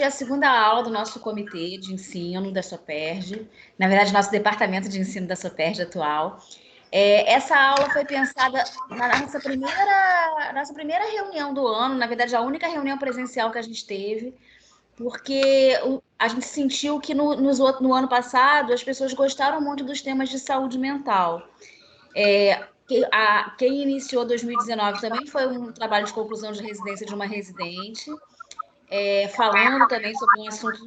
é a segunda aula do nosso comitê de ensino da SOPERJ, na verdade, nosso departamento de ensino da SOPERJ atual. Essa aula foi pensada na nossa primeira reunião do ano, na verdade, a única reunião presencial que a gente teve, porque a gente sentiu que no ano passado as pessoas gostaram muito dos temas de saúde mental. Quem iniciou 2019 também foi um trabalho de conclusão de residência de uma residente, falando também sobre um assunto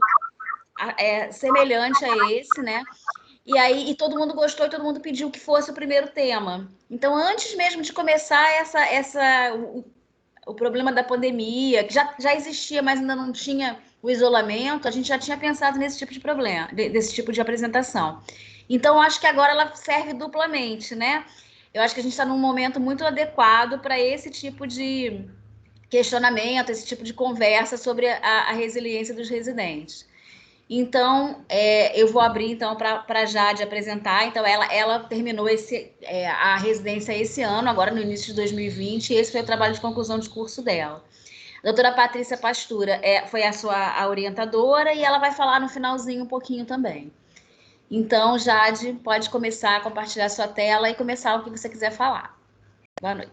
semelhante a esse, né? E todo mundo gostou e todo mundo pediu que fosse o primeiro tema. Então, antes mesmo de começar o problema da pandemia, que já existia, mas ainda não tinha o isolamento, a gente já tinha pensado nesse tipo de problema, desse tipo de apresentação. Então, acho que agora ela serve duplamente, né? Eu acho que a gente está num momento muito adequado para esse tipo de questionamento, esse tipo de conversa sobre a resiliência dos residentes. Então, eu vou abrir então para a Jade apresentar. Então, ela terminou a residência esse ano, agora no início de 2020, e esse foi o trabalho de conclusão de curso dela. A doutora Patrícia Pastura foi a orientadora e ela vai falar no finalzinho um pouquinho também. Então, Jade, pode começar a compartilhar sua tela e começar o que você quiser falar. Boa noite.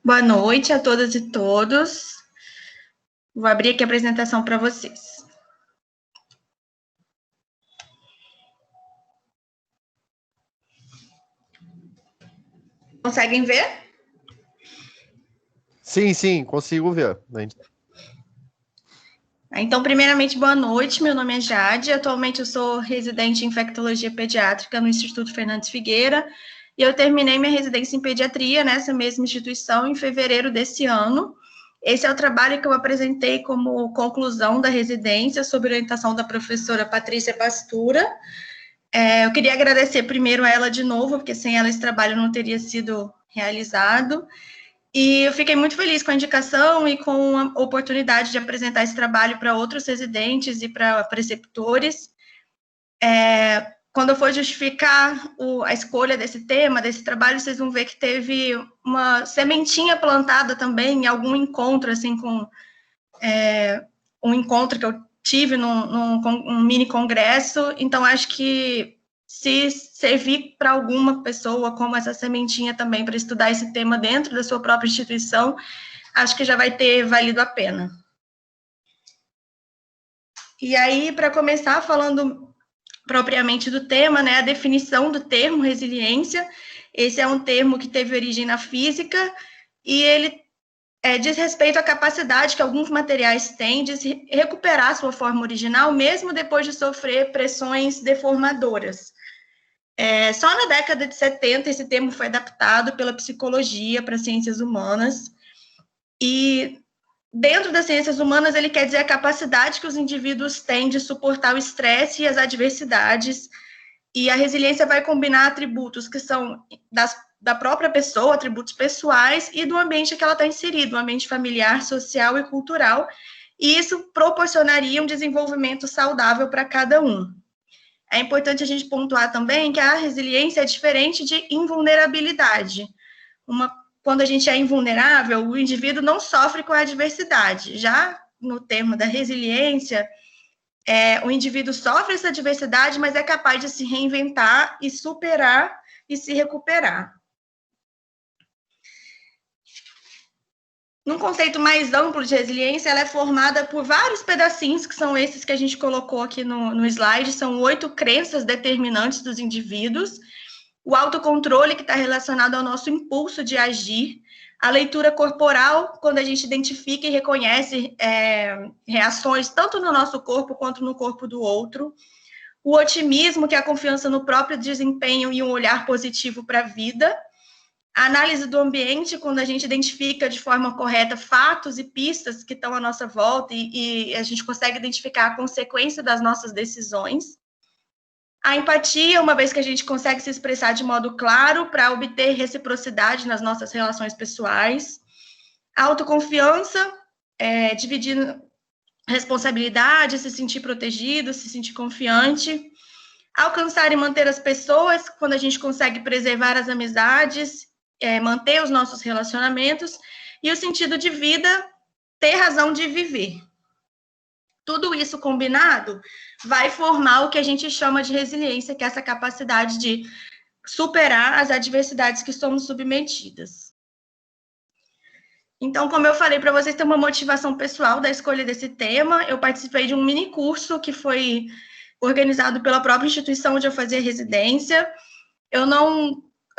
Boa noite a todas e todos. Vou abrir aqui a apresentação para vocês. Conseguem ver? Sim, consigo ver. Então, primeiramente, boa noite. Meu nome é Jade. Atualmente, eu sou residente em infectologia pediátrica no Instituto Fernandes Figueira. E eu terminei minha residência em pediatria nessa mesma instituição em fevereiro desse ano. Esse é o trabalho que eu apresentei como conclusão da residência, sob orientação da professora Patrícia Pastura. Eu queria agradecer primeiro a ela de novo, porque sem ela esse trabalho não teria sido realizado. E eu fiquei muito feliz com a indicação e com a oportunidade de apresentar esse trabalho para outros residentes e para preceptores. Quando eu for justificar a escolha desse tema, desse trabalho, vocês vão ver que teve uma sementinha plantada também em algum encontro, assim, um encontro que eu tive num mini congresso. Então, acho que se servir para alguma pessoa como essa sementinha também para estudar esse tema dentro da sua própria instituição, acho que já vai ter valido a pena. E aí, para começar falando propriamente do tema, né, a definição do termo resiliência, esse é um termo que teve origem na física e ele diz respeito à capacidade que alguns materiais têm de recuperar sua forma original, mesmo depois de sofrer pressões deformadoras. Só na década de 70 esse termo foi adaptado pela psicologia para ciências humanas, e dentro das ciências humanas ele quer dizer a capacidade que os indivíduos têm de suportar o estresse e as adversidades, e a resiliência vai combinar atributos que são da própria pessoa, atributos pessoais, e do ambiente que ela está inserida, o ambiente familiar, social e cultural, e isso proporcionaria um desenvolvimento saudável para cada um. É importante a gente pontuar também que a resiliência é diferente de invulnerabilidade. Quando a gente é invulnerável, o indivíduo não sofre com a adversidade. Já no termo da resiliência, o indivíduo sofre essa adversidade, mas é capaz de se reinventar e superar e se recuperar. Num conceito mais amplo de resiliência, ela é formada por vários pedacinhos, que são esses que a gente colocou aqui no slide, são 8 crenças determinantes dos indivíduos, o autocontrole, que está relacionado ao nosso impulso de agir, a leitura corporal, quando a gente identifica e reconhece reações tanto no nosso corpo quanto no corpo do outro, o otimismo, que é a confiança no próprio desempenho e um olhar positivo para a vida, a análise do ambiente, quando a gente identifica de forma correta fatos e pistas que estão à nossa volta e a gente consegue identificar a consequência das nossas decisões. A empatia, uma vez que a gente consegue se expressar de modo claro para obter reciprocidade nas nossas relações pessoais. A autoconfiança, dividir responsabilidade, se sentir protegido, se sentir confiante. Alcançar e manter as pessoas, quando a gente consegue preservar as amizades, manter os nossos relacionamentos. E o sentido de vida, ter razão de viver. Tudo isso combinado vai formar o que a gente chama de resiliência, que é essa capacidade de superar as adversidades que somos submetidas. Então, como eu falei para vocês, tem uma motivação pessoal da escolha desse tema. Eu participei de um mini curso que foi organizado pela própria instituição onde eu fazia residência. Eu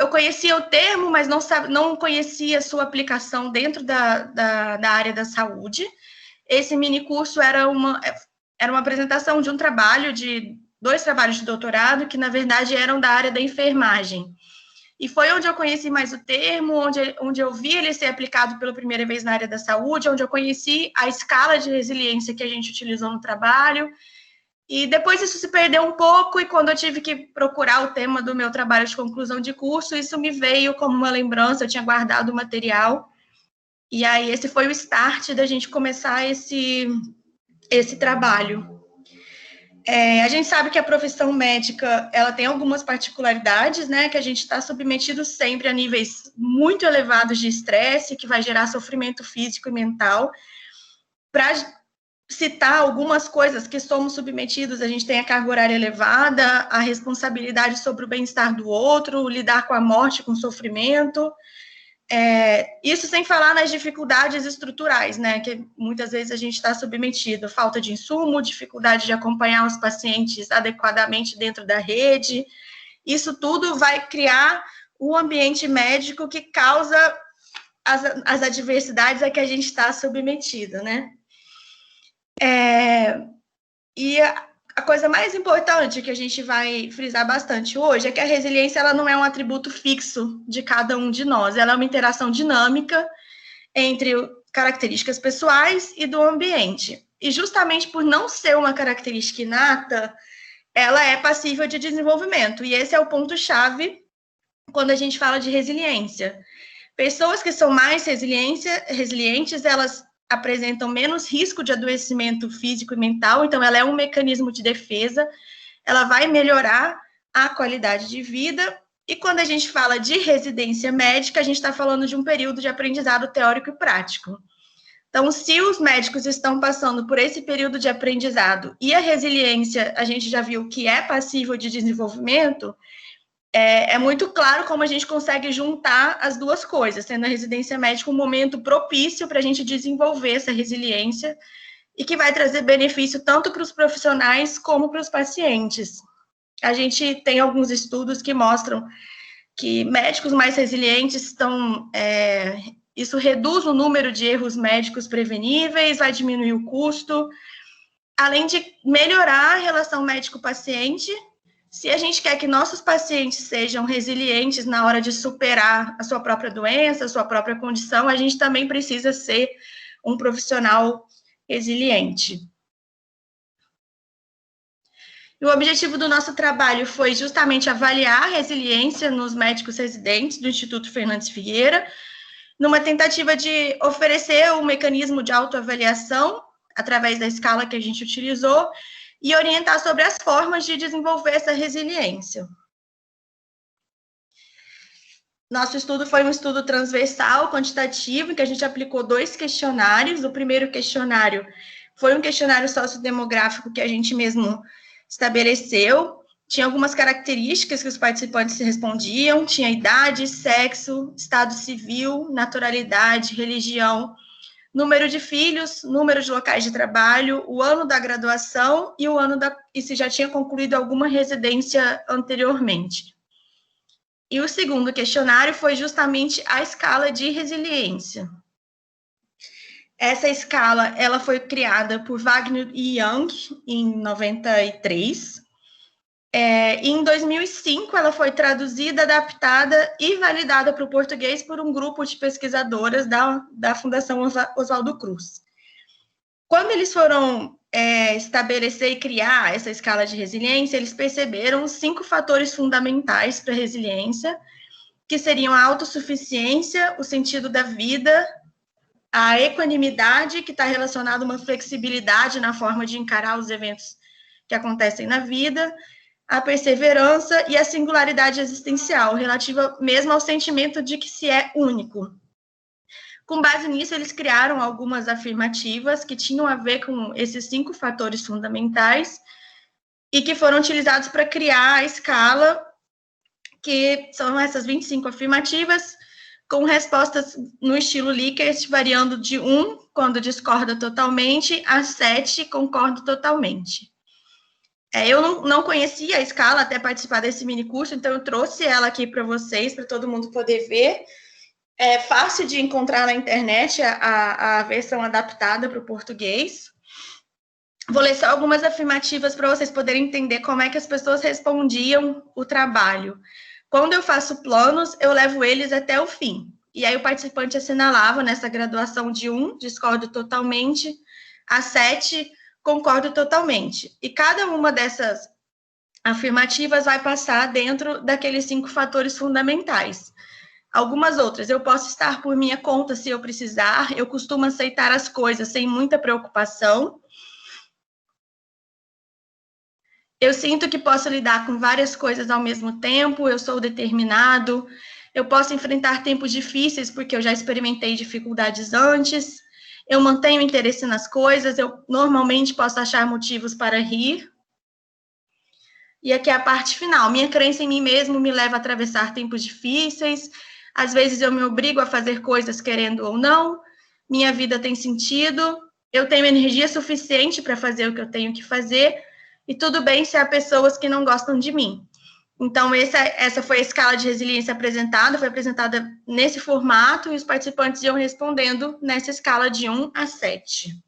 conhecia o termo, mas não conhecia a sua aplicação dentro da área da saúde. Esse mini curso era uma apresentação de dois trabalhos de doutorado, que, na verdade, eram da área da enfermagem. E foi onde eu conheci mais o termo, onde eu vi ele ser aplicado pela primeira vez na área da saúde, onde eu conheci a escala de resiliência que a gente utilizou no trabalho. E depois isso se perdeu um pouco, e quando eu tive que procurar o tema do meu trabalho de conclusão de curso, isso me veio como uma lembrança, eu tinha guardado o material. E aí esse foi o start da gente começar esse trabalho. A gente sabe que a profissão médica, ela tem algumas particularidades, né, que a gente está submetido sempre a níveis muito elevados de estresse, que vai gerar sofrimento físico e mental. Para citar algumas coisas que somos submetidos, a gente tem a carga horária elevada, a responsabilidade sobre o bem-estar do outro, lidar com a morte, com o sofrimento. Isso sem falar nas dificuldades estruturais, né, que muitas vezes a gente está submetido, falta de insumo, dificuldade de acompanhar os pacientes adequadamente dentro da rede. Isso tudo vai criar um ambiente médico que causa as adversidades a que a gente está submetido, né? E a coisa mais importante que a gente vai frisar bastante hoje é que a resiliência ela não é um atributo fixo de cada um de nós, ela é uma interação dinâmica entre características pessoais e do ambiente. E justamente por não ser uma característica inata, ela é passível de desenvolvimento. E esse é o ponto-chave quando a gente fala de resiliência. Pessoas que são mais resilientes, elas apresentam menos risco de adoecimento físico e mental, então ela é um mecanismo de defesa, ela vai melhorar a qualidade de vida, e quando a gente fala de residência médica, a gente está falando de um período de aprendizado teórico e prático. Então, se os médicos estão passando por esse período de aprendizado, e a resiliência, a gente já viu que é passível de desenvolvimento, é muito claro como a gente consegue juntar as duas coisas, sendo a residência médica um momento propício para a gente desenvolver essa resiliência e que vai trazer benefício tanto para os profissionais como para os pacientes. A gente tem alguns estudos que mostram que médicos mais resilientes isso reduz o número de erros médicos preveníveis, vai diminuir o custo, além de melhorar a relação médico-paciente. Se a gente quer que nossos pacientes sejam resilientes na hora de superar a sua própria doença, a sua própria condição, a gente também precisa ser um profissional resiliente. E o objetivo do nosso trabalho foi justamente avaliar a resiliência nos médicos residentes do Instituto Fernandes Figueira, numa tentativa de oferecer um mecanismo de autoavaliação através da escala que a gente utilizou, e orientar sobre as formas de desenvolver essa resiliência. Nosso estudo foi um estudo transversal, quantitativo, em que a gente aplicou 2 questionários. O primeiro questionário foi um questionário sociodemográfico que a gente mesmo estabeleceu. Tinha algumas características que os participantes respondiam, tinha idade, sexo, estado civil, naturalidade, religião, número de filhos, número de locais de trabalho, o ano da graduação e se já tinha concluído alguma residência anteriormente. E o segundo questionário foi justamente a escala de resiliência. Essa escala, ela foi criada por Wagner e Young em 93. E em 2005, ela foi traduzida, adaptada e validada para o português por um grupo de pesquisadoras da Fundação Oswaldo Cruz. Quando eles foram estabelecer e criar essa escala de resiliência, eles perceberam os 5 fatores fundamentais para a resiliência, que seriam a autossuficiência, o sentido da vida, a equanimidade, que está relacionada a uma flexibilidade na forma de encarar os eventos que acontecem na vida, a perseverança e a singularidade existencial, relativa mesmo ao sentimento de que se é único. Com base nisso, eles criaram algumas afirmativas que tinham a ver com esses 5 fatores fundamentais e que foram utilizados para criar a escala, que são essas 25 afirmativas, com respostas no estilo Likert, variando de 1, quando discorda totalmente, a 7, concordo totalmente. Eu não conhecia a escala até participar desse mini curso, então eu trouxe ela aqui para vocês, para todo mundo poder ver. É fácil de encontrar na internet a versão adaptada para o português. Vou ler só algumas afirmativas para vocês poderem entender como é que as pessoas respondiam o trabalho. Quando eu faço planos, eu levo eles até o fim. E aí o participante assinalava nessa graduação de 1, discordo totalmente, a 7, concordo totalmente. E cada uma dessas afirmativas vai passar dentro daqueles 5 fatores fundamentais. Algumas outras, eu posso estar por minha conta se eu precisar, eu costumo aceitar as coisas sem muita preocupação. Eu sinto que posso lidar com várias coisas ao mesmo tempo, eu sou determinado, eu posso enfrentar tempos difíceis porque eu já experimentei dificuldades antes, eu mantenho interesse nas coisas, eu normalmente posso achar motivos para rir. E aqui é a parte final, minha crença em mim mesmo me leva a atravessar tempos difíceis, às vezes eu me obrigo a fazer coisas querendo ou não, minha vida tem sentido, eu tenho energia suficiente para fazer o que eu tenho que fazer, e tudo bem se há pessoas que não gostam de mim. Então, essa foi a escala de resiliência apresentada, foi apresentada nesse formato, e os participantes iam respondendo nessa escala de 1 a 7.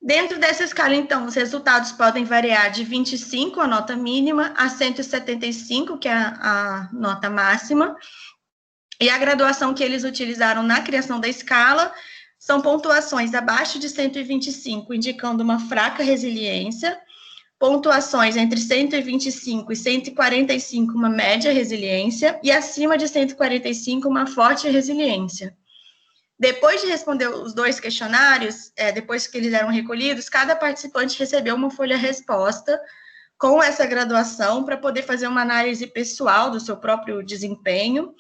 Dentro dessa escala, então, os resultados podem variar de 25, a nota mínima, a 175, que é a nota máxima, e a graduação que eles utilizaram na criação da escala são pontuações abaixo de 125, indicando uma fraca resiliência, pontuações entre 125 e 145, uma média resiliência, e acima de 145, uma forte resiliência. Depois de responder os 2 questionários, depois que eles eram recolhidos, cada participante recebeu uma folha-resposta com essa graduação para poder fazer uma análise pessoal do seu próprio desempenho.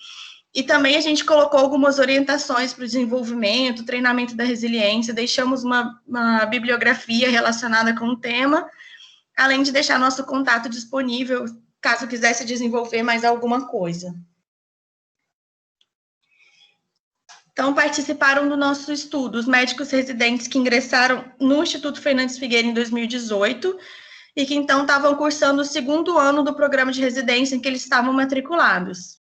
E também a gente colocou algumas orientações para o desenvolvimento, treinamento da resiliência, deixamos uma bibliografia relacionada com o tema, além de deixar nosso contato disponível, caso quisesse desenvolver mais alguma coisa. Então, participaram do nosso estudo os médicos residentes que ingressaram no Instituto Fernandes Figueiredo em 2018 e que, então, estavam cursando o 2º ano do programa de residência em que eles estavam matriculados.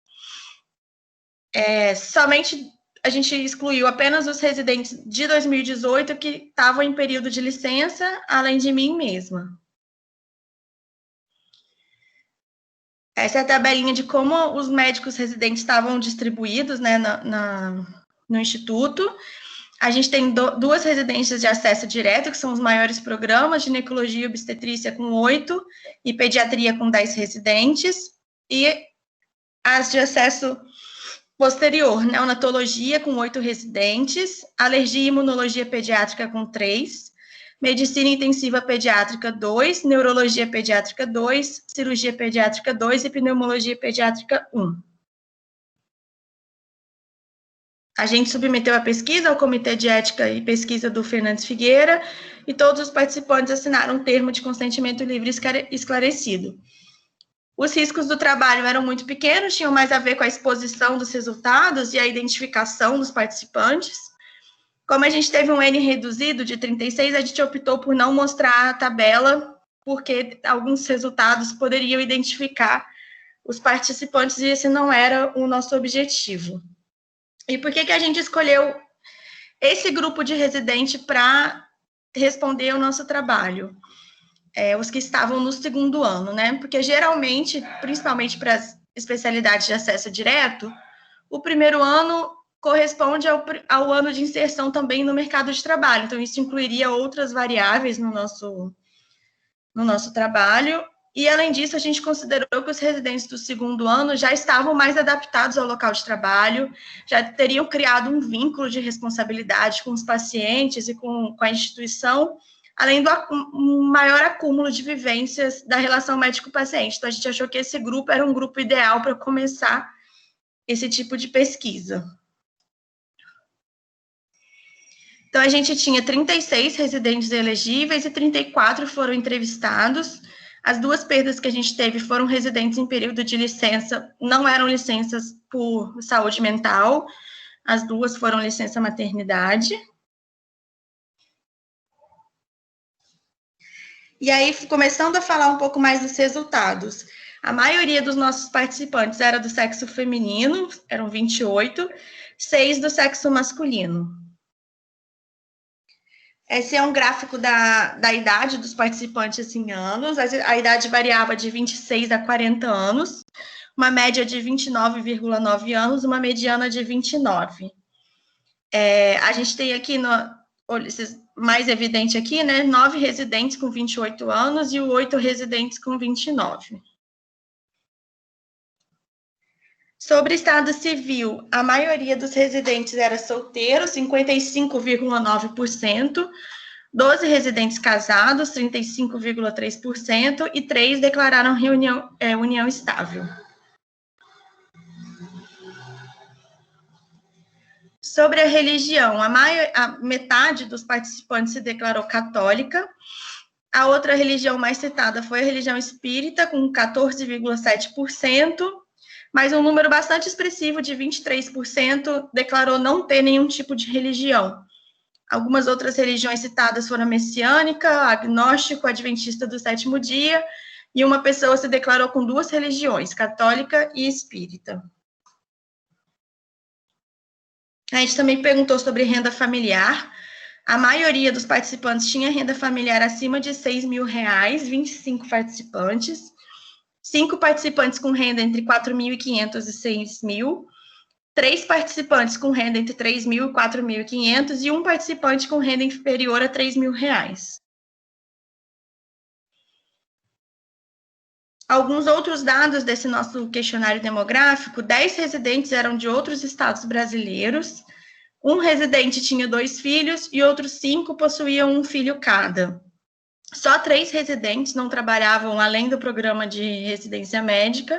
Somente a gente excluiu apenas os residentes de 2018 que estavam em período de licença, além de mim mesma. Essa é a tabelinha de como os médicos residentes estavam distribuídos, né, no Instituto. A gente tem 2 residências de acesso direto, que são os maiores programas, ginecologia e obstetrícia com 8, e pediatria com 10 residentes, e as de acesso posterior, neonatologia com 8 residentes, alergia e imunologia pediátrica com 3, medicina intensiva pediátrica 2, neurologia pediátrica 2, cirurgia pediátrica 2 e pneumologia pediátrica 1. A gente submeteu a pesquisa ao Comitê de Ética e Pesquisa do Fernandes Figueira e todos os participantes assinaram um termo de consentimento livre esclarecido. Os riscos do trabalho eram muito pequenos, tinham mais a ver com a exposição dos resultados e a identificação dos participantes. Como a gente teve um N reduzido de 36, a gente optou por não mostrar a tabela, porque alguns resultados poderiam identificar os participantes e esse não era o nosso objetivo. E por que a gente escolheu esse grupo de residente para responder ao nosso trabalho? Os que estavam no 2º ano, né? Porque geralmente, principalmente para as especialidades de acesso direto, o 1º ano corresponde ao ano de inserção também no mercado de trabalho. Então, isso incluiria outras variáveis no nosso trabalho. E, além disso, a gente considerou que os residentes do 2º ano já estavam mais adaptados ao local de trabalho, já teriam criado um vínculo de responsabilidade com os pacientes e com a instituição, além do maior acúmulo de vivências da relação médico-paciente. Então, a gente achou que esse grupo era um grupo ideal para começar esse tipo de pesquisa. Então, a gente tinha 36 residentes elegíveis e 34 foram entrevistados. As duas perdas que a gente teve foram residentes em período de licença, não eram licenças por saúde mental, as duas foram licença maternidade. E aí, começando a falar um pouco mais dos resultados. A maioria dos nossos participantes era do sexo feminino, eram 28, 6 do sexo masculino. Esse é um gráfico da idade dos participantes em anos. A idade variava de 26 a 40 anos, uma média de 29,9 anos, uma mediana de 29. A gente tem aqui, mais evidente aqui, né, 9 residentes com 28 anos e 8 residentes com 29. Sobre estado civil, a maioria dos residentes era solteiro, 55,9%, 12 residentes casados, 35,3%, e 3 declararam união estável. Sobre a religião, a metade dos participantes se declarou católica. A outra religião mais citada foi a religião espírita, com 14,7%, mas um número bastante expressivo de 23% declarou não ter nenhum tipo de religião. Algumas outras religiões citadas foram a messiânica, agnóstico, adventista do sétimo dia, e uma pessoa se declarou com 2 religiões, católica e espírita. A gente também perguntou sobre renda familiar. A maioria dos participantes tinha renda familiar acima de R$6 mil, 25 participantes. 5 participantes com renda entre 4.500 e 6 mil, 3 participantes com renda entre 3 mil e 4.500 e 1 participante com renda inferior a R$3 mil. Alguns outros dados desse nosso questionário demográfico: 10 residentes eram de outros estados brasileiros, 1 residente tinha 2 filhos e outros 5 possuíam 1 filho cada. Só 3 residentes não trabalhavam além do programa de residência médica,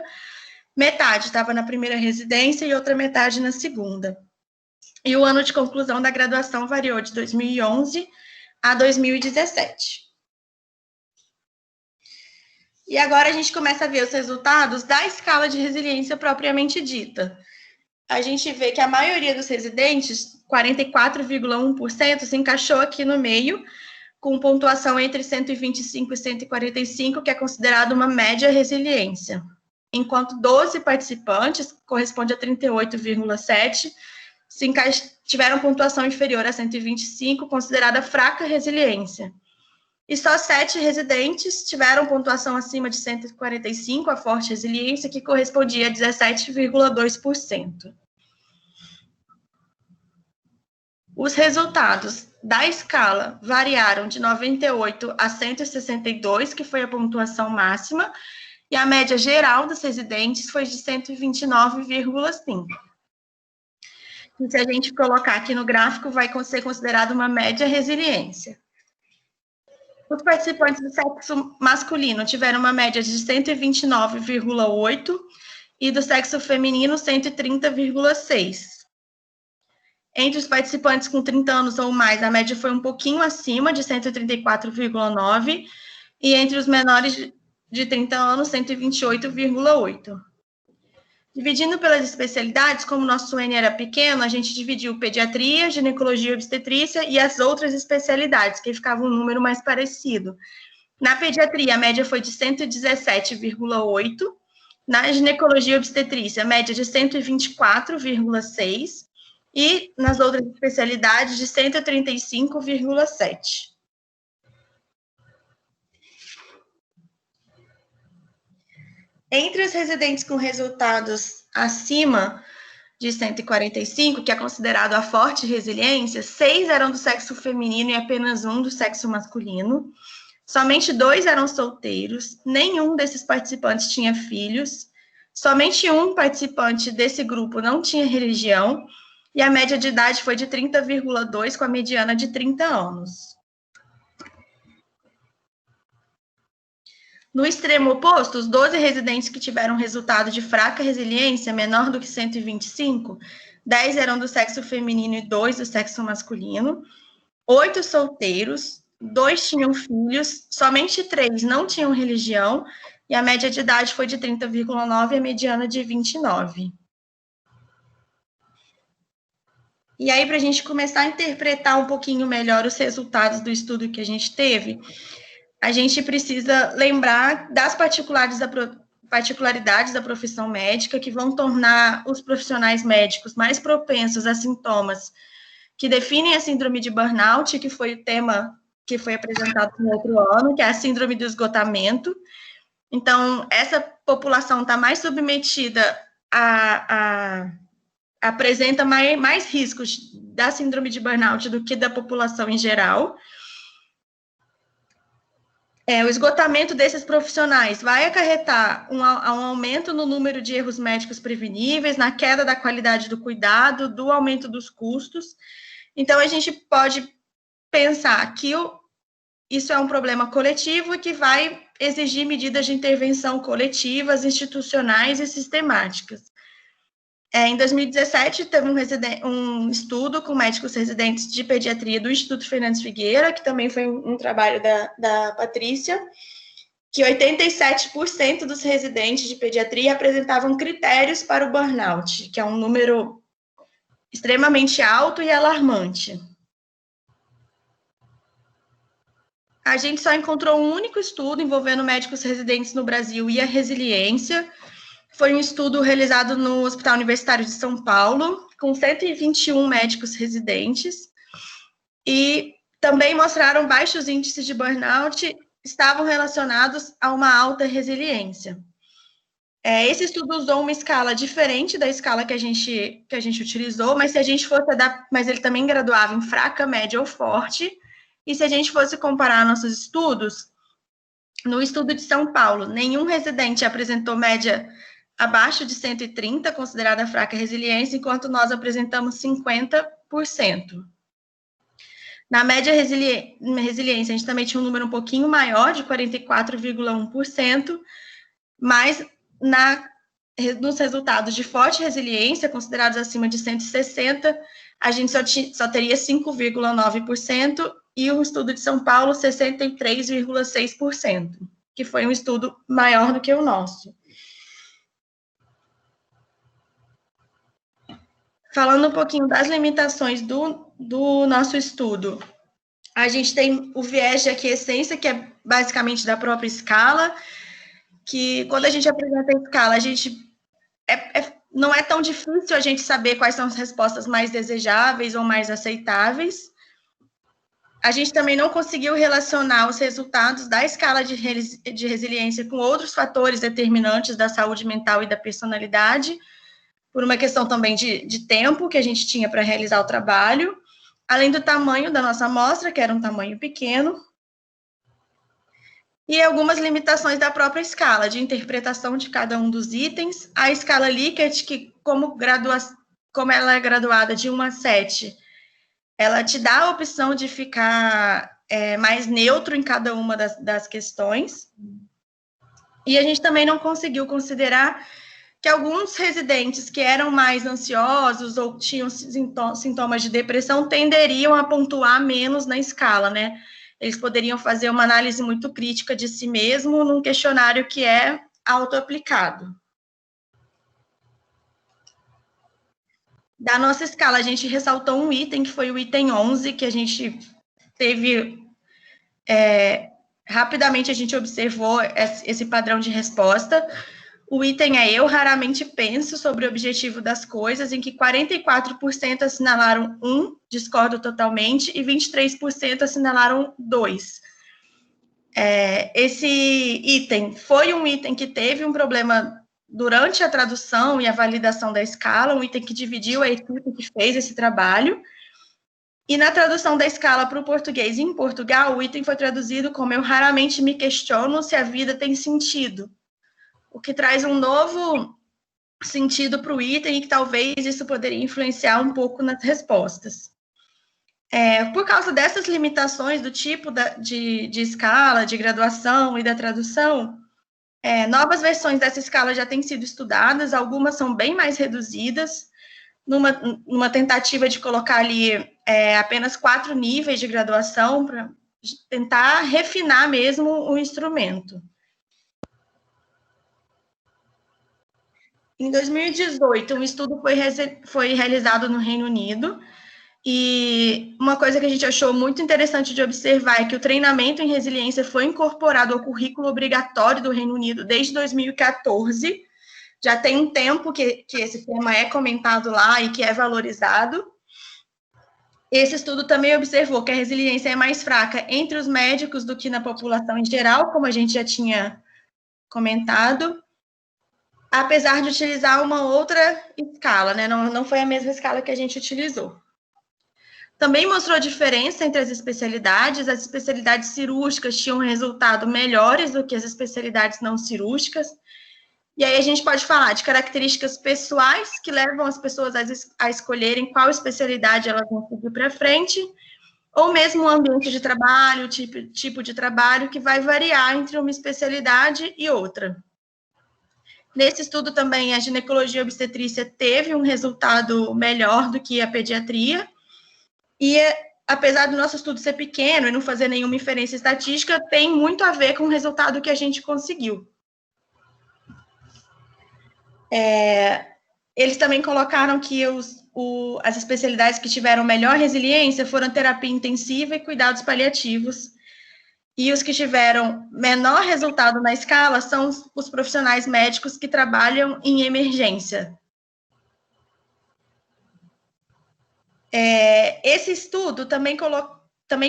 metade estava na primeira residência e outra metade na segunda. E o ano de conclusão da graduação variou de 2011 a 2017. E agora a gente começa a ver os resultados da escala de resiliência propriamente dita. A gente vê que a maioria dos residentes, 44,1%, se encaixou aqui no meio, com pontuação entre 125 e 145, que é considerado uma média resiliência. Enquanto 12 participantes, corresponde a 38,7%, tiveram pontuação inferior a 125, considerada fraca resiliência. E só 7 residentes tiveram pontuação acima de 145, a forte resiliência, que correspondia a 17,2%. Os resultados da escala variaram de 98 a 162, que foi a pontuação máxima, e a média geral dos residentes foi de 129,5. E se a gente colocar aqui no gráfico, vai ser considerado uma média resiliência. Os participantes do sexo masculino tiveram uma média de 129,8 e do sexo feminino 130,6. Entre os participantes com 30 anos ou mais, a média foi um pouquinho acima, de 134,9, e entre os menores de 30 anos, 128,8. Dividindo pelas especialidades, como o nosso N era pequeno, a gente dividiu pediatria, ginecologia e obstetrícia e as outras especialidades, que ficava um número mais parecido. Na pediatria, a média foi de 117,8, na ginecologia e obstetrícia, a média de 124,6, e nas outras especialidades de 135,7. Entre os residentes com resultados acima de 145, que é considerado a forte resiliência, 6 eram do sexo feminino e apenas 1 do sexo masculino. Somente 2 eram solteiros, nenhum desses participantes tinha filhos, somente 1 participante desse grupo não tinha religião, e a média de idade foi de 30,2, com a mediana de 30 anos. No extremo oposto, os 12 residentes que tiveram resultado de fraca resiliência, menor do que 125, 10 eram do sexo feminino e 2 do sexo masculino, 8 solteiros, 2 tinham filhos, somente 3 não tinham religião, e a média de idade foi de 30,9 e a mediana de 29. E aí, para a gente começar a interpretar um pouquinho melhor os resultados do estudo que a gente teve, a gente precisa lembrar das particularidades da profissão médica que vão tornar os profissionais médicos mais propensos a sintomas que definem a síndrome de burnout, que foi o tema que foi apresentado no outro ano, que é a síndrome do esgotamento. Então, essa população está mais submetida apresenta mais riscos da síndrome de burnout do que da população em geral. O esgotamento desses profissionais vai acarretar um aumento no número de erros médicos preveníveis, na queda da qualidade do cuidado, do aumento dos custos. Então, a gente pode pensar que isso é um problema coletivo e que vai exigir medidas de intervenção coletivas, institucionais e sistemáticas. Em 2017, teve um estudo com médicos residentes de pediatria do Instituto Fernandes Figueira, que também foi um trabalho da Patrícia, que 87% dos residentes de pediatria apresentavam critérios para o burnout, que é um número extremamente alto e alarmante. A gente só encontrou um único estudo envolvendo médicos residentes no Brasil e a resiliência. Foi um estudo realizado no Hospital Universitário de São Paulo, com 121 médicos residentes, e também mostraram baixos índices de burnout, estavam relacionados a uma alta resiliência. Esse estudo usou uma escala diferente da escala que a gente utilizou, mas se a gente fosse mas ele também graduava em fraca, média ou forte, e se a gente fosse comparar nossos estudos, no estudo de São Paulo, nenhum residente apresentou média abaixo de 130, considerada fraca resiliência, enquanto nós apresentamos 50%. Na média resiliência, a gente também tinha um número um pouquinho maior, de 44,1%, mas nos resultados de forte resiliência, considerados acima de 160, a gente só teria 5,9%, e o estudo de São Paulo, 63,6%, que foi um estudo maior do que o nosso. Falando um pouquinho das limitações do nosso estudo, a gente tem o viés de aquiescência, que é basicamente da própria escala, que quando a gente apresenta a escala, a gente não é tão difícil a gente saber quais são as respostas mais desejáveis ou mais aceitáveis. A gente também não conseguiu relacionar os resultados da escala de resiliência com outros fatores determinantes da saúde mental e da personalidade, por uma questão também de tempo que a gente tinha para realizar o trabalho, além do tamanho da nossa amostra, que era um tamanho pequeno, e algumas limitações da própria escala, de interpretação de cada um dos itens. A escala Likert, que como ela é graduada de 1 a 7, ela te dá a opção de ficar mais neutro em cada uma das questões. E a gente também não conseguiu considerar que alguns residentes que eram mais ansiosos ou tinham sintomas de depressão tenderiam a pontuar menos na escala, né? Eles poderiam fazer uma análise muito crítica de si mesmo num questionário que é auto-aplicado. Da nossa escala, a gente ressaltou um item, que foi o item 11, que a gente teve... rapidamente a gente observou esse padrão de resposta. O item é: eu raramente penso sobre o objetivo das coisas, em que 44% assinalaram 1, discordo totalmente, e 23% assinalaram 2. Esse item foi um item que teve um problema durante a tradução e a validação da escala, um item que dividiu a equipe que fez esse trabalho. E na tradução da escala para o português em Portugal, o item foi traduzido como: eu raramente me questiono se a vida tem sentido, o que traz um novo sentido para o item e que talvez isso poderia influenciar um pouco nas respostas. Por causa dessas limitações do tipo de escala, de graduação e da tradução, novas versões dessa escala já têm sido estudadas, algumas são bem mais reduzidas, numa tentativa de colocar ali apenas 4 níveis de graduação, para tentar refinar mesmo o instrumento. Em 2018, um estudo foi realizado no Reino Unido, e uma coisa que a gente achou muito interessante de observar é que o treinamento em resiliência foi incorporado ao currículo obrigatório do Reino Unido desde 2014. Já tem um tempo que esse tema é comentado lá e que é valorizado. Esse estudo também observou que a resiliência é mais fraca entre os médicos do que na população em geral, como a gente já tinha comentado, apesar de utilizar uma outra escala, né? Não foi a mesma escala que a gente utilizou. Também mostrou diferença entre as especialidades cirúrgicas tinham resultado melhores do que as especialidades não cirúrgicas, e aí a gente pode falar de características pessoais que levam as pessoas a escolherem qual especialidade elas vão seguir para frente, ou mesmo o ambiente de trabalho, tipo de trabalho, que vai variar entre uma especialidade e outra. Nesse estudo também, a ginecologia e obstetrícia teve um resultado melhor do que a pediatria, e apesar do nosso estudo ser pequeno e não fazer nenhuma inferência estatística, tem muito a ver com o resultado que a gente conseguiu. Eles também colocaram que as especialidades que tiveram melhor resiliência foram terapia intensiva e cuidados paliativos, e os que tiveram menor resultado na escala são os profissionais médicos que trabalham em emergência. Esse estudo também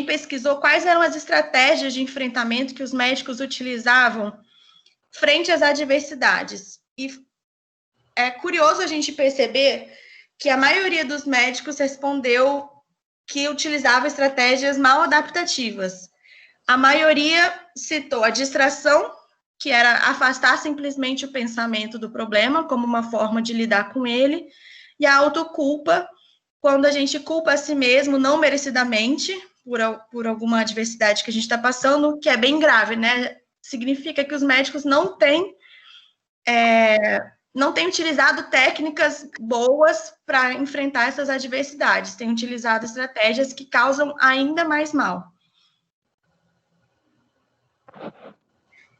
pesquisou quais eram as estratégias de enfrentamento que os médicos utilizavam frente às adversidades. E é curioso a gente perceber que a maioria dos médicos respondeu que utilizava estratégias mal adaptativas. A maioria citou a distração, que era afastar simplesmente o pensamento do problema como uma forma de lidar com ele, e a autoculpa, quando a gente culpa a si mesmo não merecidamente por alguma adversidade que a gente está passando, que é bem grave, né? Significa que os médicos não têm utilizado técnicas boas para enfrentar essas adversidades, têm utilizado estratégias que causam ainda mais mal.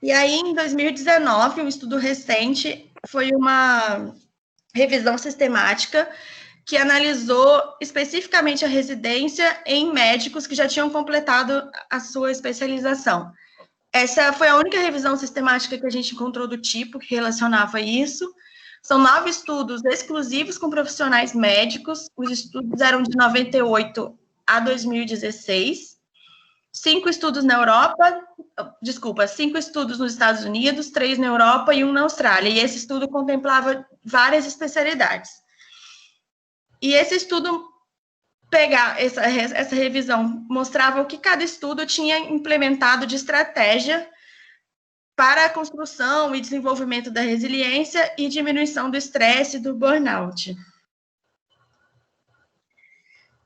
E aí, em 2019, um estudo recente foi uma revisão sistemática que analisou especificamente a residência em médicos que já tinham completado a sua especialização. Essa foi a única revisão sistemática que a gente encontrou do tipo que relacionava isso. São 9 estudos exclusivos com profissionais médicos. Os estudos eram de 98 a 2016. 5 estudos na Europa, 5 estudos nos Estados Unidos, 3 na Europa e 1 na Austrália. E esse estudo contemplava várias especialidades. E esse estudo, essa revisão, mostrava o que cada estudo tinha implementado de estratégia para a construção e desenvolvimento da resiliência e diminuição do estresse e do burnout.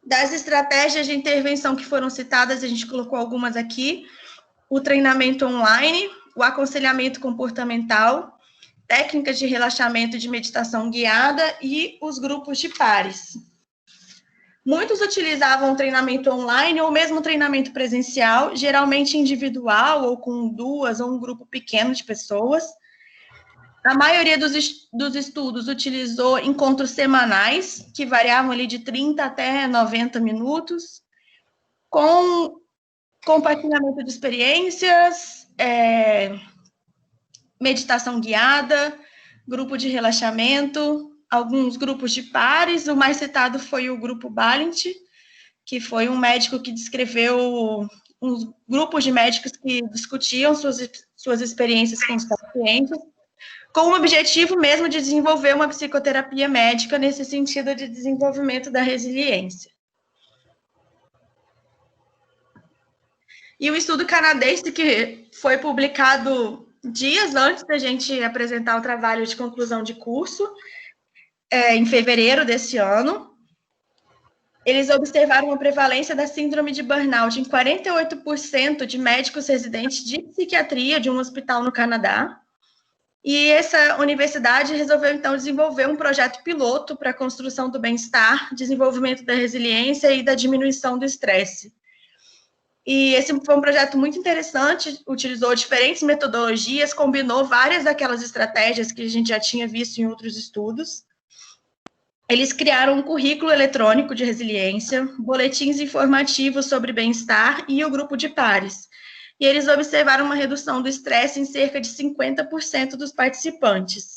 Das estratégias de intervenção que foram citadas, a gente colocou algumas aqui: o treinamento online, o aconselhamento comportamental, técnicas de relaxamento e de meditação guiada e os grupos de pares. Muitos utilizavam o treinamento online ou mesmo treinamento presencial, geralmente individual ou com 2 ou um grupo pequeno de pessoas. A maioria dos estudos utilizou encontros semanais, que variavam ali de 30 até 90 minutos, com compartilhamento de experiências, meditação guiada, grupo de relaxamento, alguns grupos de pares. O mais citado foi o grupo Balint, que foi um médico que descreveu uns grupos de médicos que discutiam suas experiências com os pacientes, com o objetivo mesmo de desenvolver uma psicoterapia médica nesse sentido de desenvolvimento da resiliência. E o estudo canadense, que foi publicado dias antes da gente apresentar o trabalho de conclusão de curso, em fevereiro desse ano, Eles observaram uma prevalência da síndrome de burnout em 48% de médicos residentes de psiquiatria de um hospital no Canadá. E essa universidade resolveu, então, desenvolver um projeto piloto para a construção do bem-estar, desenvolvimento da resiliência e da diminuição do estresse. E esse foi um projeto muito interessante, utilizou diferentes metodologias, combinou várias daquelas estratégias que a gente já tinha visto em outros estudos. Eles criaram um currículo eletrônico de resiliência, boletins informativos sobre bem-estar e o grupo de pares. E eles observaram uma redução do estresse em cerca de 50% dos participantes.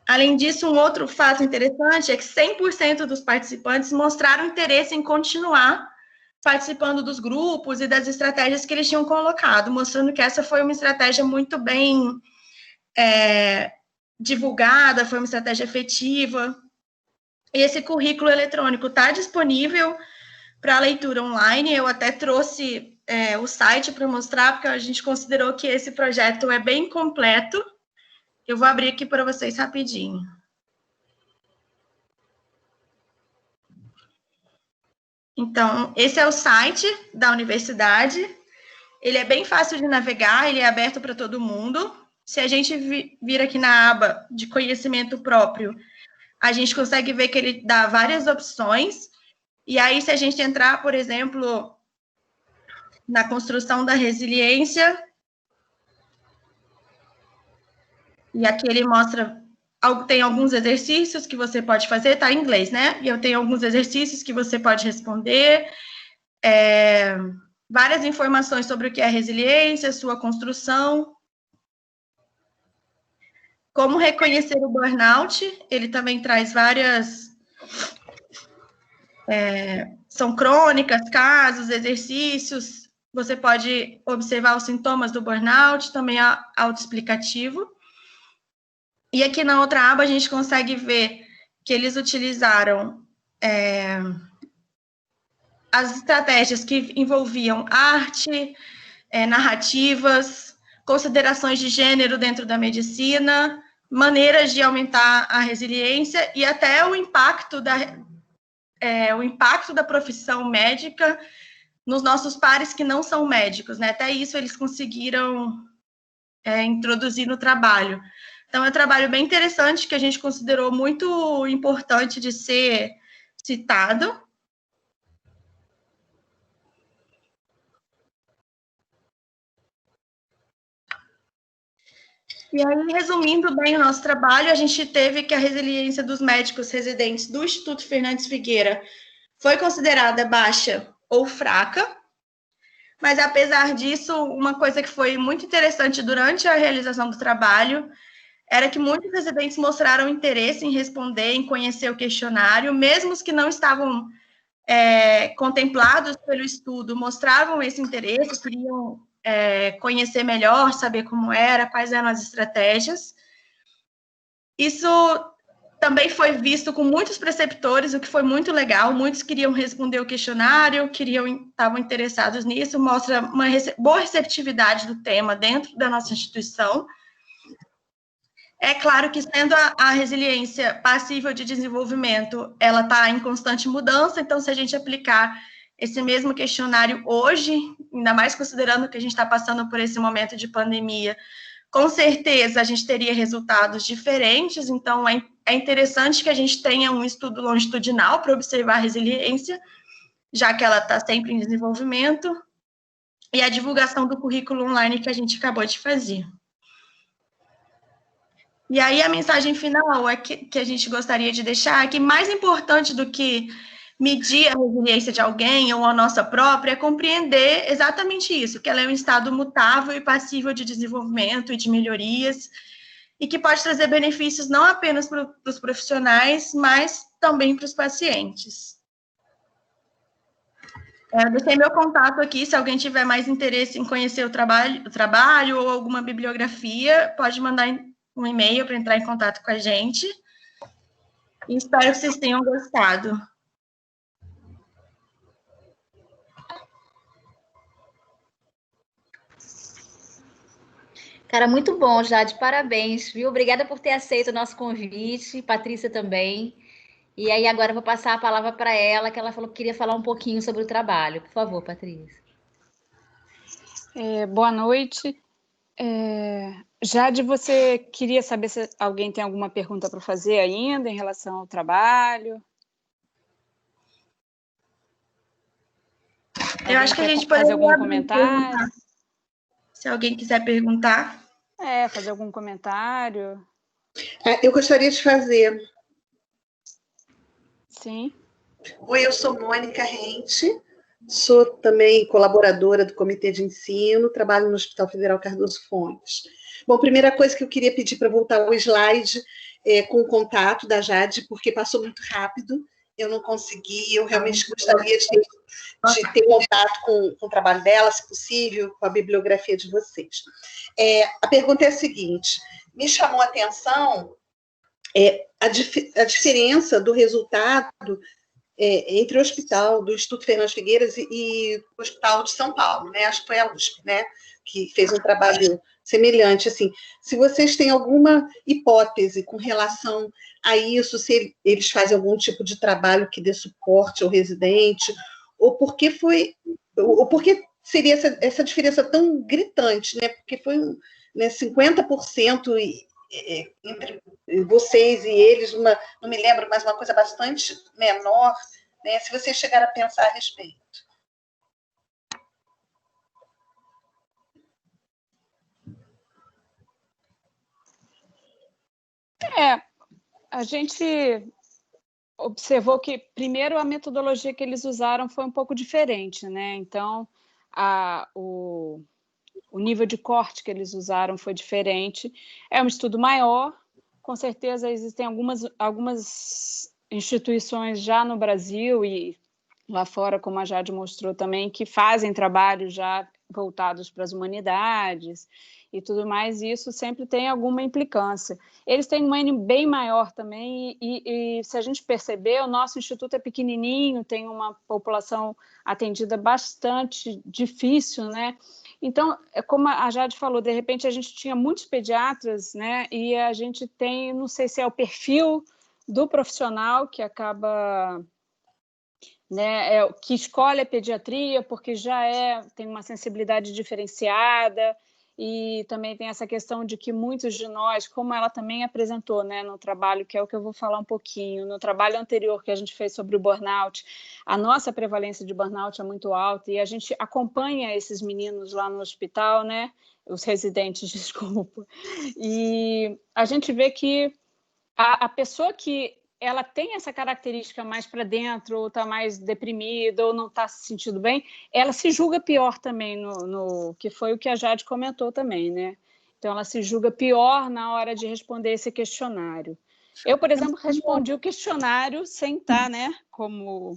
Além disso, um outro fato interessante é que 100% dos participantes mostraram interesse em continuar participando dos grupos e das estratégias que eles tinham colocado, mostrando que essa foi uma estratégia muito bem divulgada, foi uma estratégia efetiva. Esse currículo eletrônico está disponível para leitura online. Eu até trouxe o site para mostrar, porque a gente considerou que esse projeto é bem completo. Eu vou abrir aqui para vocês rapidinho. Então, esse é o site da universidade. Ele é bem fácil de navegar, ele é aberto para todo mundo. Se a gente vir aqui na aba de conhecimento próprio, a gente consegue ver que ele dá várias opções. E aí, se a gente entrar, por exemplo, na construção da resiliência, e aqui ele mostra, tem alguns exercícios que você pode fazer, está em inglês, né? E eu tenho alguns exercícios que você pode responder, várias informações sobre o que é resiliência, sua construção, como reconhecer o burnout. Ele também traz várias, são crônicas, casos, exercícios. Você pode observar os sintomas do burnout, também é autoexplicativo. E aqui na outra aba a gente consegue ver que eles utilizaram as estratégias que envolviam arte, narrativas, considerações de gênero dentro da medicina, maneiras de aumentar a resiliência e até o impacto da profissão médica nos nossos pares que não são médicos, né? Até isso eles conseguiram introduzir no trabalho. Então, é um trabalho bem interessante que a gente considerou muito importante de ser citado. E aí, resumindo bem o nosso trabalho, a gente teve que a resiliência dos médicos residentes do Instituto Fernandes Figueira foi considerada baixa ou fraca, mas, apesar disso, uma coisa que foi muito interessante durante a realização do trabalho era que muitos residentes mostraram interesse em responder, em conhecer o questionário, mesmo os que não estavam contemplados pelo estudo, mostravam esse interesse, queriam conhecer melhor, saber como era, quais eram as estratégias. Isso também foi visto com muitos preceptores, o que foi muito legal. Muitos queriam responder o questionário, estavam interessados nisso, mostra uma boa receptividade do tema dentro da nossa instituição. É claro que, sendo a resiliência passível de desenvolvimento, ela está em constante mudança, então, se a gente aplicar esse mesmo questionário hoje, ainda mais considerando que a gente está passando por esse momento de pandemia, com certeza a gente teria resultados diferentes. Então, é interessante que a gente tenha um estudo longitudinal para observar a resiliência, já que ela está sempre em desenvolvimento, e a divulgação do currículo online que a gente acabou de fazer. E aí, a mensagem final que a gente gostaria de deixar é que mais importante do que medir a resiliência de alguém ou a nossa própria é compreender exatamente isso, que ela é um estado mutável e passível de desenvolvimento e de melhorias, e que pode trazer benefícios não apenas para os profissionais, mas também para os pacientes. Eu deixei meu contato aqui, se alguém tiver mais interesse em conhecer o trabalho ou alguma bibliografia, pode mandar um e-mail para entrar em contato com a gente. E espero que vocês tenham gostado. Cara, muito bom, Jade, parabéns, viu? Obrigada por ter aceito o nosso convite, Patrícia também. E aí agora eu vou passar a palavra para ela, que ela falou que queria falar um pouquinho sobre o trabalho. Por favor, Patrícia. Boa noite. Jade, você queria saber se alguém tem alguma pergunta para fazer ainda em relação ao trabalho? Eu acho que a gente pode fazer algum comentário. Se alguém quiser perguntar. Fazer algum comentário. Eu gostaria de fazer. Sim. Oi, eu sou Mônica Rente, sou também colaboradora do Comitê de Ensino, trabalho no Hospital Federal Cardoso Fontes. Bom, primeira coisa que eu queria pedir para voltar ao slide com o contato da Jade, porque passou muito rápido, eu não consegui, eu realmente gostaria de ter contato com o trabalho dela, se possível, com a bibliografia de vocês. A pergunta é a seguinte, me chamou a atenção a diferença do resultado entre o hospital do Instituto Fernando Figueiras e o Hospital de São Paulo, né? Acho que foi a USP, né? Que fez um trabalho semelhante. Assim, se vocês têm alguma hipótese com relação a isso, se eles fazem algum tipo de trabalho que dê suporte ao residente, ou por que seria essa diferença tão gritante, né? Porque foi 50% entre vocês e eles, não me lembro, mas uma coisa bastante menor, né, se vocês chegaram a pensar a respeito. A gente observou que, primeiro, a metodologia que eles usaram foi um pouco diferente, né? Então, o nível de corte que eles usaram foi diferente. É um estudo maior, com certeza existem algumas instituições já no Brasil e lá fora, como a Jade mostrou também, que fazem trabalhos já voltados para as humanidades e tudo mais, e isso sempre tem alguma implicância. Eles têm um N bem maior também, e se a gente perceber, o nosso instituto é pequenininho, tem uma população atendida bastante difícil, né? Então, como a Jade falou, de repente a gente tinha muitos pediatras, né? E a gente tem, não sei se é o perfil do profissional que acaba, né, que escolhe a pediatria porque tem uma sensibilidade diferenciada, e também tem essa questão de que muitos de nós, como ela também apresentou, né, no trabalho, que é o que eu vou falar um pouquinho, no trabalho anterior que a gente fez sobre o burnout, a nossa prevalência de burnout é muito alta, e a gente acompanha esses meninos lá no hospital, né, os residentes, desculpa, e a gente vê que a pessoa que ela tem essa característica mais para dentro, ou está mais deprimida, ou não está se sentindo bem, ela se julga pior também, que foi o que a Jade comentou também, né? Então, ela se julga pior na hora de responder esse questionário. Eu, por exemplo, respondi o questionário sem estar, né, como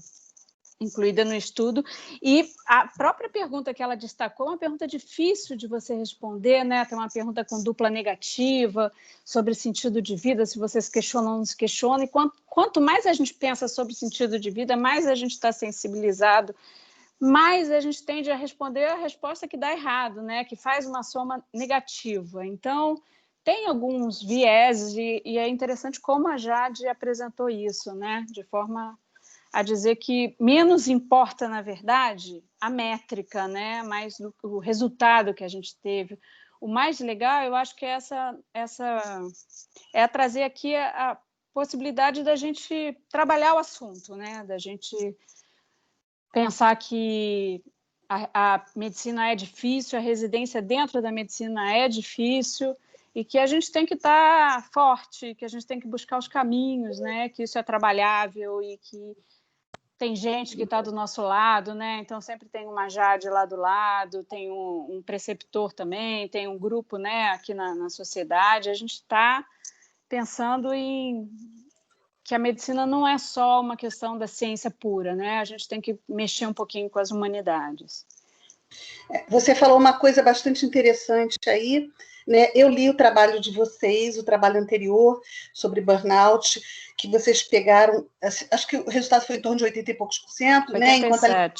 incluída no estudo, e a própria pergunta que ela destacou é uma pergunta difícil de você responder, né? Tem uma pergunta com dupla negativa sobre sentido de vida, se você se questiona ou não se questiona, e quanto mais a gente pensa sobre sentido de vida, mais a gente está sensibilizado, mais a gente tende a responder a resposta que dá errado, né? Que faz uma soma negativa. Então, tem alguns vieses, e é interessante como a Jade apresentou isso, né? De forma a dizer que menos importa, na verdade, a métrica, né? Mais o resultado que a gente teve. O mais legal, eu acho que é trazer aqui a possibilidade da gente trabalhar o assunto, né? Da gente pensar que a medicina é difícil, a residência dentro da medicina é difícil, e que a gente tem que estar forte, que a gente tem que buscar os caminhos, né? Que isso é trabalhável e que tem gente que está do nosso lado, né? Então sempre tem uma Jade lá do lado, tem um preceptor também, tem um grupo, né, aqui na sociedade. A gente está pensando em que a medicina não é só uma questão da ciência pura, né? A gente tem que mexer um pouquinho com as humanidades. Você falou uma coisa bastante interessante aí, né? Eu li o trabalho de vocês, o trabalho anterior sobre burnout, que vocês pegaram, acho que o resultado foi em torno de 80 e poucos %, 87%. Né?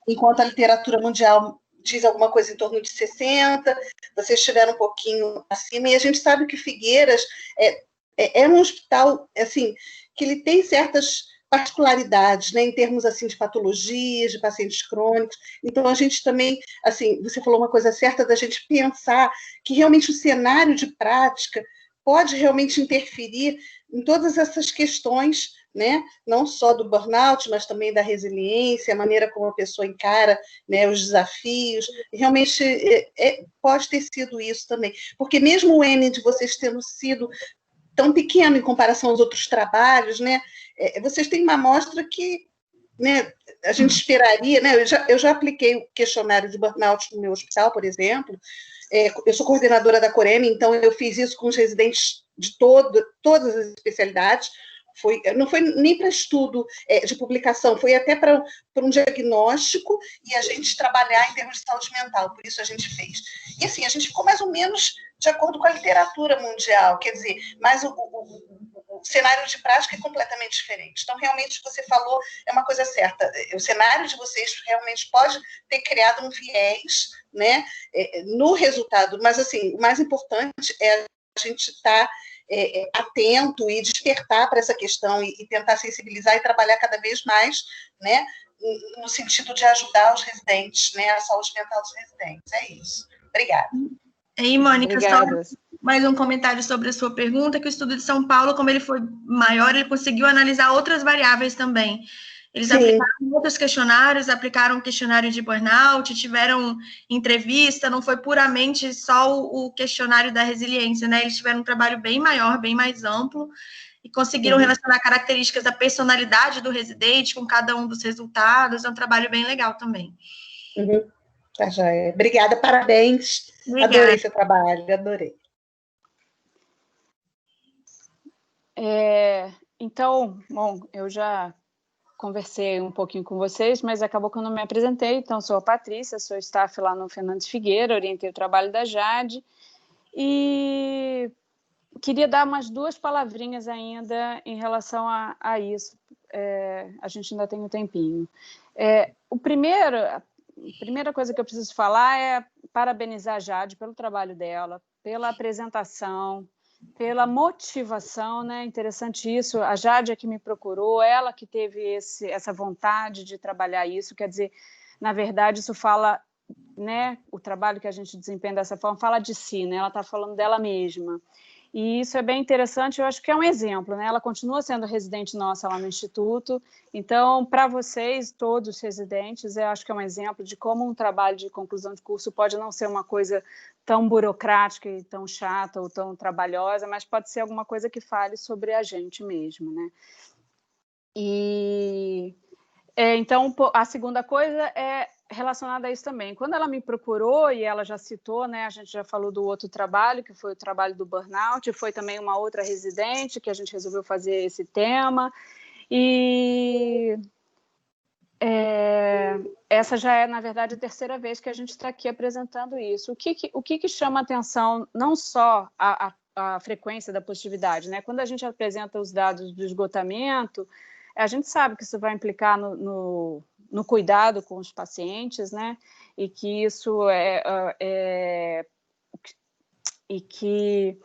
Enquanto a literatura mundial diz alguma coisa em torno de 60%, vocês estiveram um pouquinho acima, e a gente sabe que Figueiras é um hospital, assim, que ele tem certas particularidades, né, em termos assim de patologias, de pacientes crônicos. Então a gente também, assim, você falou uma coisa certa da gente pensar que realmente o cenário de prática pode realmente interferir em todas essas questões, né, não só do burnout, mas também da resiliência, a maneira como a pessoa encara, né, os desafios. Realmente pode ter sido isso também, porque mesmo o N de vocês tendo sido tão pequeno em comparação aos outros trabalhos, né, vocês têm uma amostra que, né, a gente esperaria, né, eu já apliquei o questionário de burnout no meu hospital, por exemplo. Eu sou coordenadora da Coreme, então eu fiz isso com os residentes de todas as especialidades. Não foi nem para estudo de publicação, foi até para um diagnóstico e a gente trabalhar em termos de saúde mental, por isso a gente fez. E assim, a gente ficou mais ou menos de acordo com a literatura mundial, quer dizer, mas o cenário de prática é completamente diferente. Então, realmente, você falou, é uma coisa certa, o cenário de vocês realmente pode ter criado um viés, né, no resultado, mas assim, o mais importante é a gente estar atento e despertar para essa questão e tentar sensibilizar e trabalhar cada vez mais, né, no sentido de ajudar os residentes, né, a saúde mental dos residentes. É isso. Obrigada. E aí, Mônica, Obrigada. só mais um comentário sobre a sua pergunta, que o estudo de São Paulo, como ele foi maior, ele conseguiu analisar outras variáveis também. Eles aplicaram outros questionários, aplicaram um questionário de burnout, tiveram entrevista, não foi puramente só o questionário da resiliência, né? Eles tiveram um trabalho bem maior, bem mais amplo, e conseguiram relacionar características da personalidade do residente com cada um dos resultados. É um trabalho bem legal também. Tá joia. Obrigada, parabéns. Obrigada. Adorei seu trabalho, adorei. Então, bom, eu já conversei um pouquinho com vocês, mas acabou que eu não me apresentei. Então, sou a Patrícia, sou staff lá no Fernandes Figueira, orientei o trabalho da Jade, e queria dar umas 2 palavrinhas ainda em relação a isso. A gente ainda tem um tempinho. A primeira coisa que eu preciso falar é parabenizar a Jade pelo trabalho dela, pela apresentação, pela motivação, né? Interessante isso. A Jade é que me procurou, ela que teve essa vontade de trabalhar isso. Quer dizer, na verdade, isso fala, né? O trabalho que a gente desempenha dessa forma fala de si, né? Ela está falando dela mesma. E isso é bem interessante, eu acho que é um exemplo, né? Ela continua sendo residente nossa lá no Instituto, então, para vocês, todos os residentes, eu acho que é um exemplo de como um trabalho de conclusão de curso pode não ser uma coisa tão burocrática e tão chata ou tão trabalhosa, mas pode ser alguma coisa que fale sobre a gente mesmo, né? Então, a segunda coisa é relacionada a isso também. Quando ela me procurou, e ela já citou, né, a gente já falou do outro trabalho, que foi o trabalho do burnout, foi também uma outra residente que a gente resolveu fazer esse tema, e essa já é, na verdade, a 3ª vez que a gente está aqui apresentando isso. O que chama atenção, não só a frequência da positividade, né? Quando a gente apresenta os dados do esgotamento, a gente sabe que isso vai implicar no cuidado com os pacientes, né? E que isso e que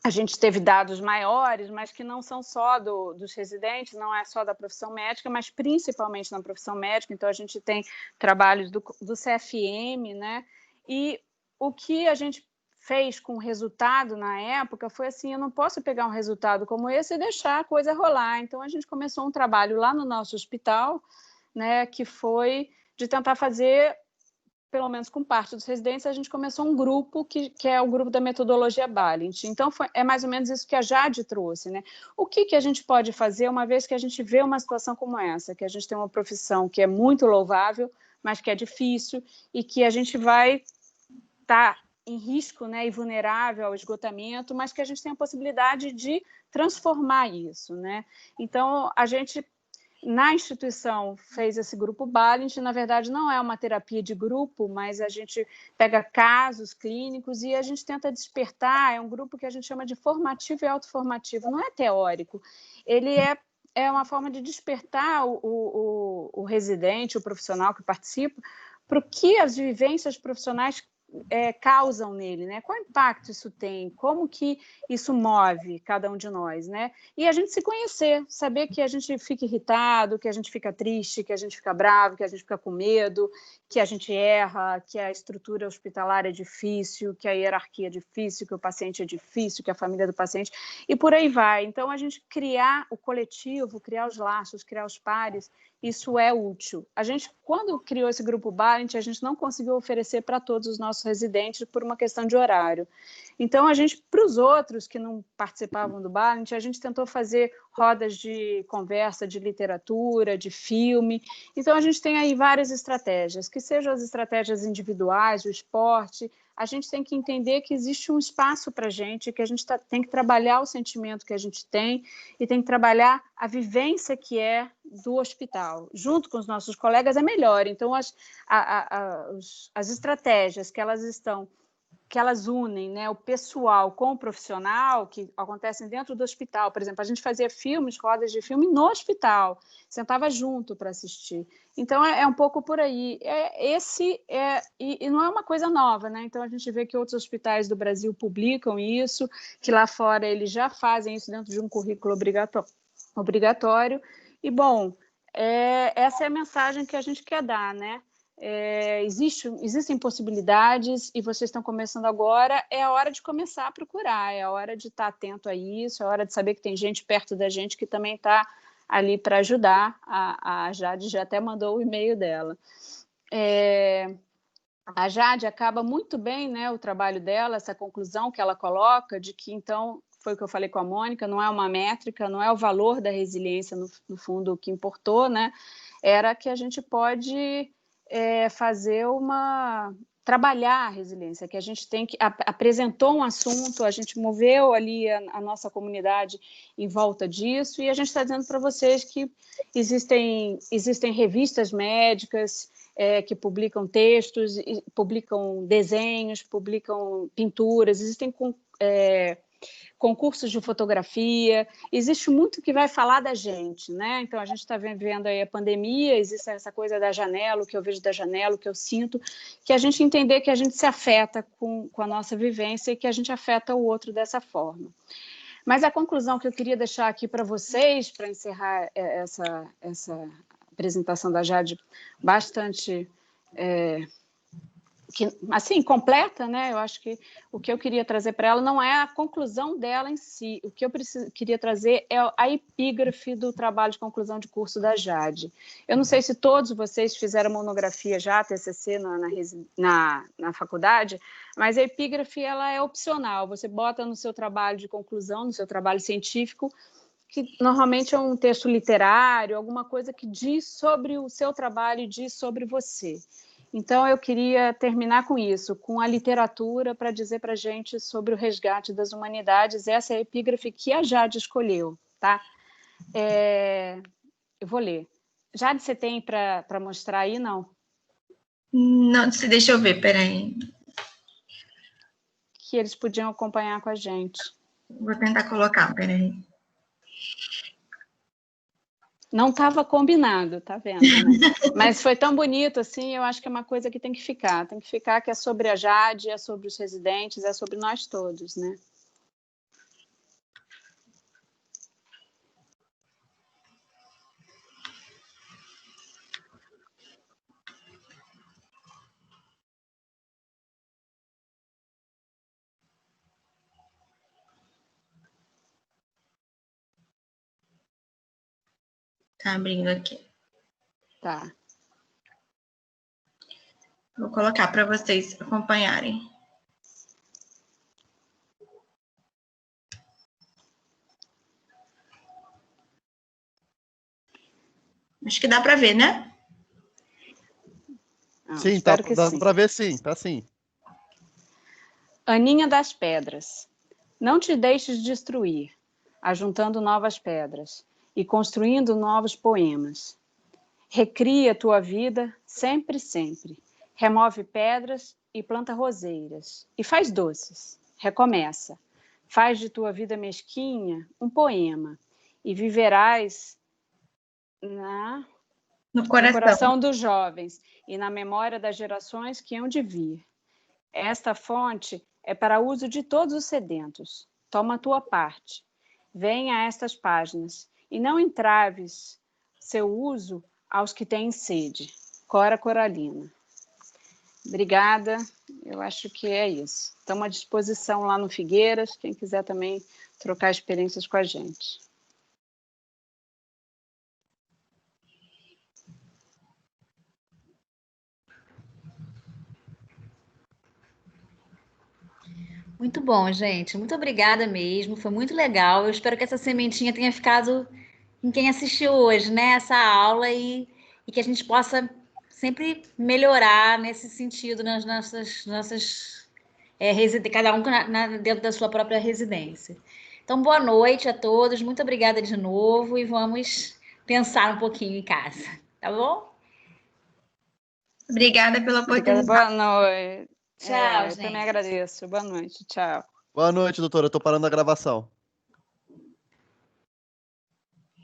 a gente teve dados maiores, mas que não são só dos residentes, não é só da profissão médica, mas principalmente na profissão médica. Então, a gente tem trabalhos do CFM, né? E o que a gente fez com o resultado na época foi assim, eu não posso pegar um resultado como esse e deixar a coisa rolar. Então, a gente começou um trabalho lá no nosso hospital, né, que foi de tentar fazer, pelo menos com parte dos residentes, a gente começou um grupo que é o grupo da metodologia Balint. Então, é mais ou menos isso que a Jade trouxe, né? O que a gente pode fazer uma vez que a gente vê uma situação como essa, que a gente tem uma profissão que é muito louvável, mas que é difícil e que a gente vai estar em risco, né, e vulnerável ao esgotamento, mas que a gente tem a possibilidade de transformar isso, né? Então, a gente, na instituição, fez esse grupo Balint. Na verdade, não é uma terapia de grupo, mas a gente pega casos clínicos e a gente tenta despertar. É um grupo que a gente chama de formativo e autoformativo, não é teórico. Ele é uma forma de despertar o residente, o profissional que participa, para o que as vivências profissionais causam nele, né? Qual impacto isso tem? Como que isso move cada um de nós, né? E a gente se conhecer, saber que a gente fica irritado, que a gente fica triste, que a gente fica bravo, que a gente fica com medo, que a gente erra, que a estrutura hospitalar é difícil, que a hierarquia é difícil, que o paciente é difícil, que a família do paciente, e por aí vai. Então, a gente criar o coletivo, criar os laços, criar os pares, isso é útil. A gente, quando criou esse grupo Balint, a gente não conseguiu oferecer para todos os nossos residentes por uma questão de horário. Então, a gente, para os outros que não participavam do Balint, a gente tentou fazer rodas de conversa, de literatura, de filme. Então, a gente tem aí várias estratégias, que sejam as estratégias individuais, o esporte. A gente tem que entender que existe um espaço para a gente, que a gente tem que trabalhar o sentimento que a gente tem e tem que trabalhar a vivência que é do hospital. Junto com os nossos colegas é melhor. Então, as estratégias que elas unem, né, o pessoal com o profissional, que acontecem dentro do hospital. Por exemplo, a gente fazia rodas de filme no hospital, sentava junto para assistir. Então, é um pouco por aí. E não é uma coisa nova, né? Então, a gente vê que outros hospitais do Brasil publicam isso, que lá fora eles já fazem isso dentro de um currículo obrigatório. E, bom, essa é a mensagem que a gente quer dar, né? Existem possibilidades e vocês estão começando agora, é a hora de começar a procurar, é a hora de estar atento a isso, é a hora de saber que tem gente perto da gente que também está ali para ajudar. A Jade já até mandou o e-mail dela. A Jade acaba muito bem, né, o trabalho dela, essa conclusão que ela coloca de que, então, foi o que eu falei com a Mônica, não é uma métrica, não é o valor da resiliência, no fundo, o que importou, né, era que a gente pode trabalhar a resiliência, que a gente tem que apresentou um assunto, a gente moveu ali a nossa comunidade em volta disso, e a gente está dizendo para vocês que existem revistas médicas que publicam textos, publicam desenhos, publicam pinturas, existem concursos de fotografia, existe muito que vai falar da gente, né? Então, a gente está vivendo aí a pandemia, existe essa coisa da janela, o que eu vejo da janela, o que eu sinto, que a gente entender que a gente se afeta com a nossa vivência e que a gente afeta o outro dessa forma. Mas a conclusão que eu queria deixar aqui para vocês, para encerrar essa apresentação da Jade bastante... assim, completa, né? Eu acho que o que eu queria trazer para ela não é a conclusão dela em si. O que eu queria trazer é a epígrafe do trabalho de conclusão de curso da Jade. Eu não sei se todos vocês fizeram monografia já, TCC, na faculdade, mas a epígrafe ela é opcional. Você bota no seu trabalho de conclusão, no seu trabalho científico, que normalmente é um texto literário, alguma coisa que diz sobre o seu trabalho e diz sobre você. Então, eu queria terminar com isso, com a literatura, para dizer para a gente sobre o resgate das humanidades. Essa é a epígrafe que a Jade escolheu, tá? Eu vou ler. Jade, você tem para mostrar aí, não? Não, deixa eu ver, peraí. Que eles podiam acompanhar com a gente. Vou tentar colocar, peraí. Não estava combinado, tá vendo? Né? Mas foi tão bonito, assim, eu acho que é uma coisa que tem que ficar, que é sobre a Jade, é sobre os residentes, é sobre nós todos, né? Tá abrindo aqui. Tá. Vou colocar para vocês acompanharem. Acho que dá para ver, né? Sim, dá para ver sim, tá sim. Aninha das Pedras. Não te deixes destruir, ajuntando novas pedras e construindo novos poemas. Recria tua vida sempre, sempre. Remove pedras e planta roseiras. E faz doces. Recomeça. Faz de tua vida mesquinha um poema. E viverás no coração dos jovens e na memória das gerações que hão de vir. Esta fonte é para uso de todos os sedentos. Toma a tua parte. Venha a estas páginas e não entraves seu uso aos que têm sede. Cora Coralina. Obrigada, eu acho que é isso. Estamos à disposição lá no Figueiras, quem quiser também trocar experiências com a gente. Muito bom, gente. Muito obrigada mesmo. Foi muito legal. Eu espero que essa sementinha tenha ficado em quem assistiu hoje, né? Essa aula e que a gente possa sempre melhorar nesse sentido nas nossas cada um dentro da sua própria residência. Então, boa noite a todos. Muito obrigada de novo e vamos pensar um pouquinho em casa, tá bom? Obrigada pela oportunidade. Boa noite. Tchau, gente. Eu também agradeço. Boa noite. Tchau. Boa noite, doutora. Eu estou parando a gravação.